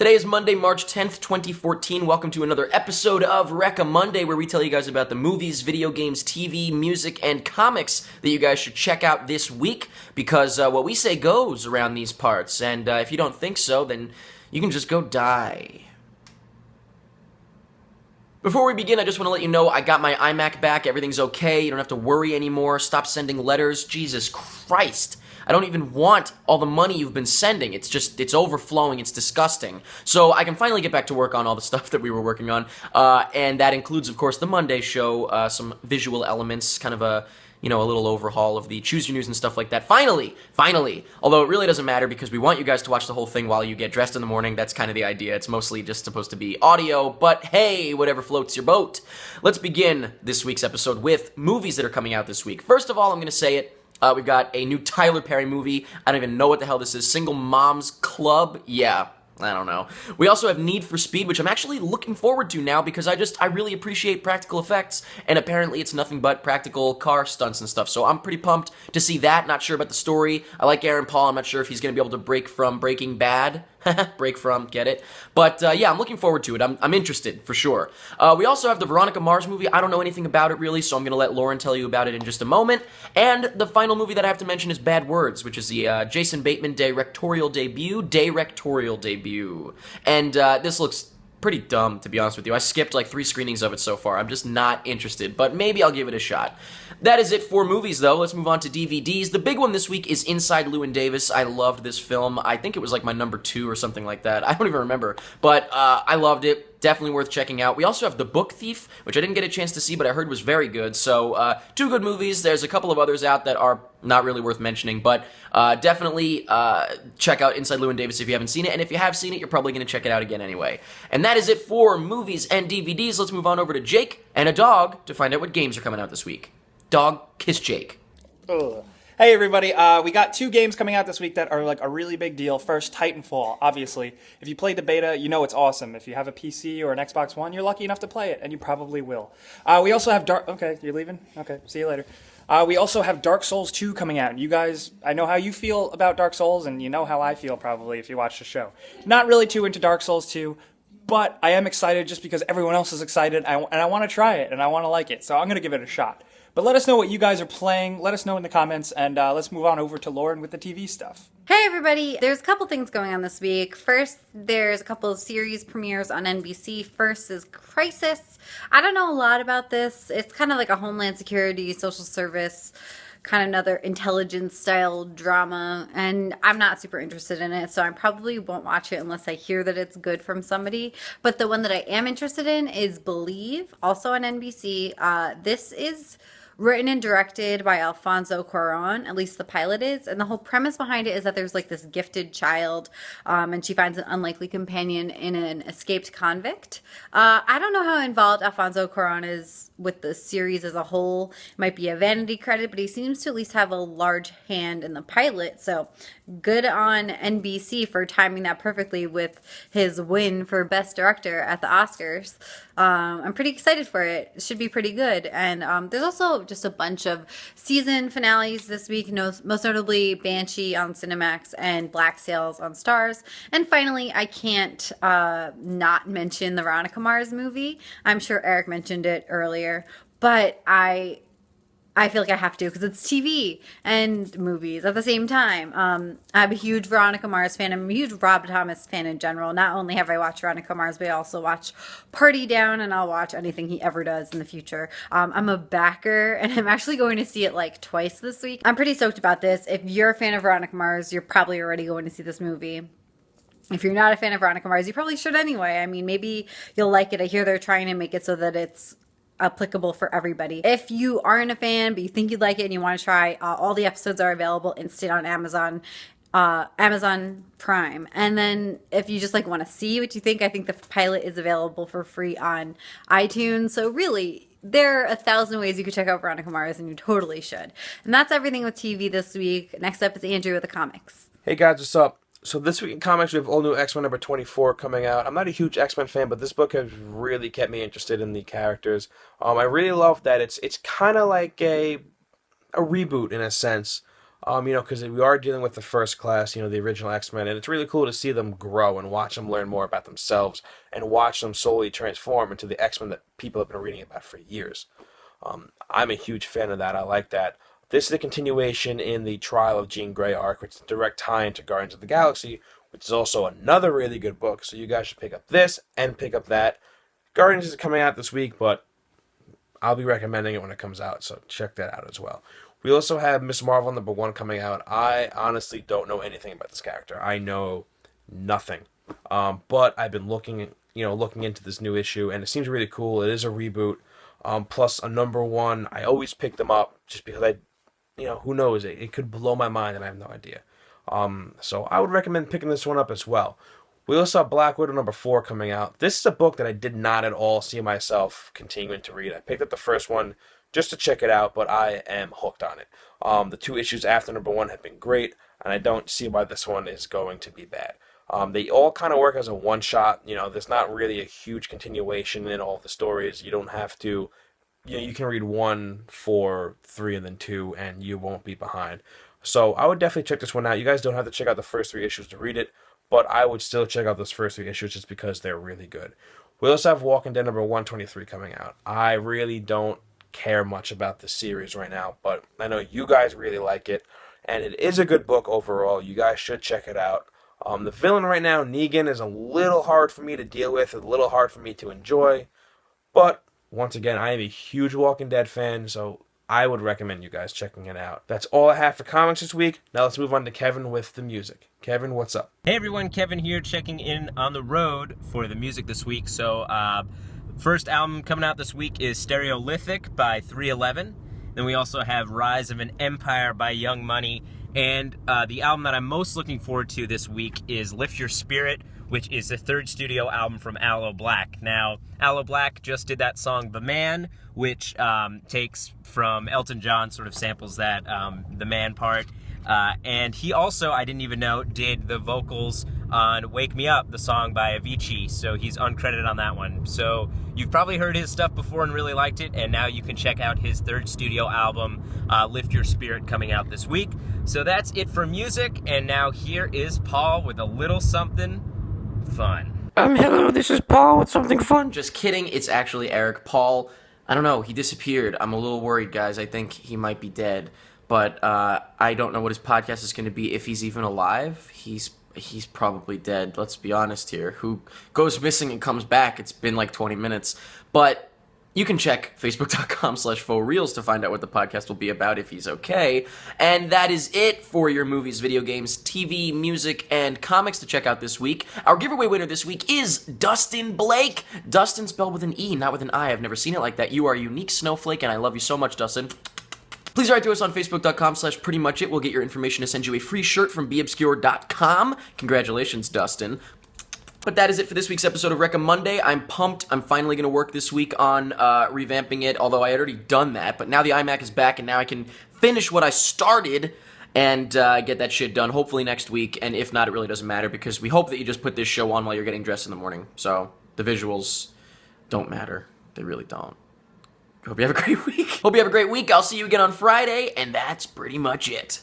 Today is Monday, March 10th, 2014. Welcome to another episode of Recca Monday, where we tell you guys about the movies, video games, TV, music, and comics that you guys should check out this week, because what we say goes around these parts, and if you don't think so, then you can just go die. Before we begin, I just want to let you know I got my iMac back. Everything's okay. You don't have to worry anymore. Stop sending letters. Jesus Christ. I don't even want all the money you've been sending. It's overflowing. It's disgusting. So I can finally get back to work on all the stuff that we were working on. And that includes, of course, the Monday show, some visual elements, kind of a little overhaul of the Choose Your News and stuff like that. Finally! Although it really doesn't matter because we want you guys to watch the whole thing while you get dressed in the morning. That's kind of the idea. It's mostly just supposed to be audio, but hey, whatever floats your boat. Let's begin this week's episode with movies that are coming out this week. First of all, I'm going to say it. We've got a new Tyler Perry movie. I don't even know what the hell this is. Single Moms Club? Yeah. I don't know. We also have Need for Speed, which I'm actually looking forward to now because I really appreciate practical effects, and apparently it's nothing but practical car stunts and stuff, so I'm pretty pumped to see that. Not sure about the story. I like Aaron Paul. I'm not sure if he's going to be able to break from Breaking Bad. Break from, get it? But yeah, I'm looking forward to it. I'm interested, for sure. We also have the Veronica Mars movie. I don't know anything about it, really, so I'm going to let Lauren tell you about it in just a moment. And the final movie that I have to mention is Bad Words, which is the Jason Bateman directorial debut. And this looks pretty dumb, to be honest with you. I skipped like 3 screenings of it so far. I'm just not interested, but maybe I'll give it a shot. That is it for movies, though. Let's move on to DVDs. The big one this week is Inside Llewyn Davis. I loved this film. I think it was like my number 2 or something like that. I don't even remember, but I loved it. Definitely worth checking out. We also have The Book Thief, which I didn't get a chance to see, but I heard was very good. So, 2 good movies. There's a couple of others out that are not really worth mentioning, but definitely check out Inside Llewyn Davis if you haven't seen it, and if you have seen it, you're probably going to check it out again anyway. And that is it for movies and DVDs. Let's move on over to Jake and a dog to find out what games are coming out this week. Dog, kiss Jake. Ugh. Hey everybody, we got 2 games coming out this week that are like a really big deal. First, Titanfall, obviously. If you played the beta, you know it's awesome. If you have a PC or an Xbox One, you're lucky enough to play it, and you probably will. We also have Okay, you're leaving? Okay, see you later. We also have Dark Souls 2 coming out. You guys, I know how you feel about Dark Souls, and you know how I feel probably if you watch the show. Not really too into Dark Souls 2, but I am excited just because everyone else is excited, and I want to try it, and I want to like it, so I'm going to give it a shot. But let us know what you guys are playing. Let us know in the comments, and let's move on over to Lauren with the TV stuff. Hey everybody, there's a couple things going on this week. First, there's a couple of series premieres on NBC. First is Crisis. I don't know a lot about this. It's kind of like a Homeland Security, social service, kind of another intelligence-style drama, and I'm not super interested in it, so I probably won't watch it unless I hear that it's good from somebody. But the one that I am interested in is Believe, also on NBC. This is written and directed by Alfonso Cuarón, at least the pilot is, and the whole premise behind it is that there's like this gifted child, and she finds an unlikely companion in an escaped convict. I don't know how involved Alfonso Cuarón is with the series as a whole. It might be a vanity credit, but he seems to at least have a large hand in the pilot, so good on NBC for timing that perfectly with his win for Best Director at the Oscars. I'm pretty excited for it. It should be pretty good. And there's also just a bunch of season finales this week, most notably Banshee on Cinemax and Black Sails on Stars. And finally, I can't not mention the Veronica Mars movie. I'm sure Eric mentioned it earlier, but I feel like I have to because it's TV and movies at the same time. I'm a huge Veronica Mars fan. I'm a huge Rob Thomas fan in general. Not only have I watched Veronica Mars, but I also watch Party Down, and I'll watch anything he ever does in the future. I'm a backer, and I'm actually going to see it like twice this week. I'm pretty stoked about this. If you're a fan of Veronica Mars, you're probably already going to see this movie. If you're not a fan of Veronica Mars, you probably should anyway. I mean, maybe you'll like it. I hear they're trying to make it so that it's applicable for everybody. If you aren't a fan but you think you'd like it and you want to try, all the episodes are available instant on Amazon Prime. And then if you just like want to see what you think, I think the pilot is available for free on iTunes. So really, there are 1,000 ways you could check out Veronica Mars, and you totally should. And that's everything with TV this week. Next up is Andrew with the comics. Hey guys, what's up? So this week in comics, we have all new X-Men number 24 coming out. I'm not a huge X-Men fan, but this book has really kept me interested in the characters. I really love that it's kind of like a reboot in a sense Because we are dealing with the First Class, the original X-Men, and it's really cool to see them grow and watch them learn more about themselves and watch them slowly transform into the X-Men that people have been reading about for years. I'm a huge fan of that. I like that. This is a continuation in the Trial of Jean Grey arc, which is a direct tie into Guardians of the Galaxy, which is also another really good book. So you guys should pick up this and pick up that. Guardians is coming out this week, but I'll be recommending it when it comes out, so check that out as well. We also have Miss Marvel #1 coming out. I honestly don't know anything about this character. I know nothing. But I've been looking into this new issue, and it seems really cool. It is a reboot. Plus a #1. I always pick them up just because who knows? It could blow my mind, and I have no idea. So I would recommend picking this one up as well. We also have Black Widow #4 coming out. This is a book that I did not at all see myself continuing to read. I picked up the first one just to check it out, but I am hooked on it. The 2 issues after #1 have been great, and I don't see why this one is going to be bad. They all kind of work as a one-shot. There's not really a huge continuation in all the stories. You don't have to, you can read 1, 4, 3, and then 2, and you won't be behind. So I would definitely check this one out. You guys don't have to check out the first 3 issues to read it, but I would still check out those first 3 issues just because they're really good. We also have Walking Dead #123 coming out. I really don't care much about this series right now, but I know you guys really like it, and it is a good book overall. You guys should check it out. The villain right now, Negan, is a little hard for me to deal with, a little hard for me to enjoy, but once again, I am a huge Walking Dead fan, so I would recommend you guys checking it out. That's all I have for comics this week. Now let's move on to Kevin with the music. Kevin, what's up? Hey everyone, Kevin here, checking in on the road for the music this week. So, first album coming out this week is Stereolithic by 311. Then we also have Rise of an Empire by Young Money. And the album that I'm most looking forward to this week is Lift Your Spirit, which is the 3rd studio album from Aloe Blacc. Now, Aloe Blacc just did that song The Man, which takes from Elton John, sort of samples that, The Man part. And he also, I didn't even know, did the vocals on Wake Me Up, the song by Avicii, so he's uncredited on that one. So you've probably heard his stuff before and really liked it, and now you can check out his 3rd studio album, Lift Your Spirit, coming out this week. So that's it for music, and now here is Paul with a little something fun. Hello, this is Paul with something fun. Just kidding, it's actually Eric. Paul, I don't know, he disappeared. I'm a little worried, guys. I think he might be dead. But I don't know what his podcast is going to be, if he's even alive. He's probably dead, let's be honest here. Who goes missing and comes back? It's been like 20 minutes. But you can check facebook.com/fauxreels to find out what the podcast will be about if he's okay. And that is it for your movies, video games, TV, music, and comics to check out this week. Our giveaway winner this week is Dustin Blake. Dustin spelled with an E, not with an I. I've never seen it like that. You are a unique snowflake, and I love you so much, Dustin. Please write to us on facebook.com/prettymuchit. We'll get your information to send you a free shirt from beobscure.com. Congratulations, Dustin. But that is it for this week's episode of Reckomonday. I'm pumped. I'm finally going to work this week on revamping it, although I had already done that. But now the iMac is back, and now I can finish what I started and get that shit done, hopefully next week. And if not, it really doesn't matter, because we hope that you just put this show on while you're getting dressed in the morning. So the visuals don't matter. They really don't. Hope you have a great week. I'll see you again on Friday, and that's pretty much it.